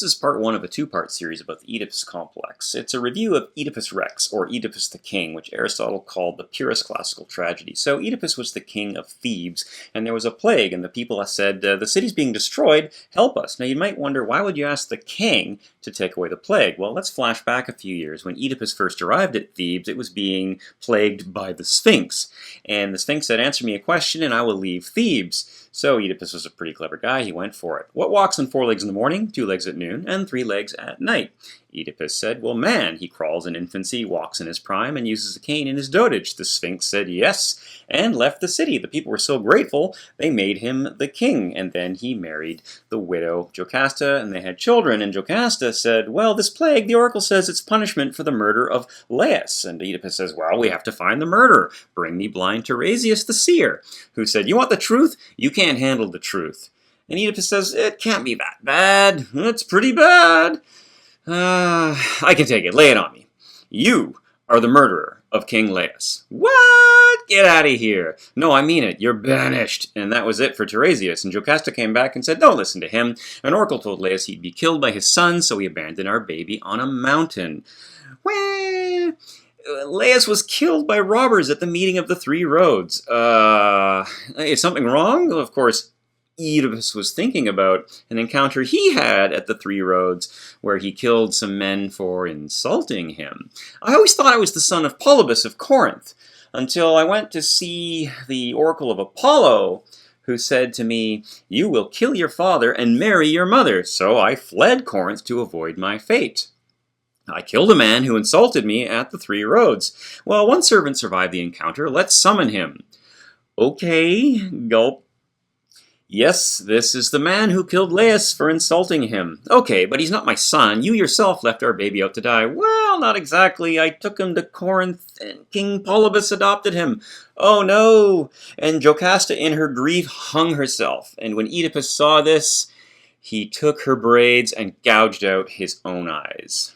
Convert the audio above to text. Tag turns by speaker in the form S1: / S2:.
S1: This is part one of a two-part series about the Oedipus complex. It's a review of Oedipus Rex, or Oedipus the King, which Aristotle called the purest classical tragedy. So Oedipus was the king of Thebes, and there was a plague, and the people said, the city's being destroyed, help us. Now you might wonder, why would you ask the king to take away the plague? Well, let's flash back a few years. When Oedipus first arrived at Thebes, it was being plagued by the Sphinx. And the Sphinx said, answer me a question and I will leave Thebes. So Oedipus was a pretty clever guy, he went for it. What walks on 4 legs in the morning, 2 legs at noon, and 3 legs at night? Oedipus said, well, man. He crawls in infancy, walks in his prime, and uses a cane in his dotage. The Sphinx said yes, and left the city. The people were so grateful, they made him the king. And then he married the widow Jocasta, and they had children. And Jocasta said, well, this plague, the oracle says it's punishment for the murder of Laius. And Oedipus says, well, we have to find the murderer. Bring me blind Tiresias the seer, who said, you want the truth? You can't handle the truth. And Oedipus says, it can't be that bad. It's pretty bad. I can take it. Lay it on me. You are the murderer of King Laius. What? Get out of here. No, I mean it. You're banished. And that was it for Tiresias. And Jocasta came back and said, don't listen to him. An oracle told Laius he'd be killed by his son, so we abandoned our baby on a mountain. Well, Laius was killed by robbers at the meeting of the 3 roads. Is something wrong? Of course, Oedipus was thinking about an encounter he had at the 3 roads where he killed some men for insulting him. I always thought I was the son of Polybus of Corinth, until I went to see the oracle of Apollo, who said to me, you will kill your father and marry your mother. So I fled Corinth to avoid my fate. I killed a man who insulted me at the 3 roads. Well, one servant survived the encounter. Let's summon him. Okay, gulp. Yes, this is the man who killed Laius for insulting him. Okay, but he's not my son. You yourself left our baby out to die. Well, not exactly. I took him to Corinth, and King Polybus adopted him. Oh, no. And Jocasta, in her grief, hung herself. And when Oedipus saw this, he took her braids and gouged out his own eyes.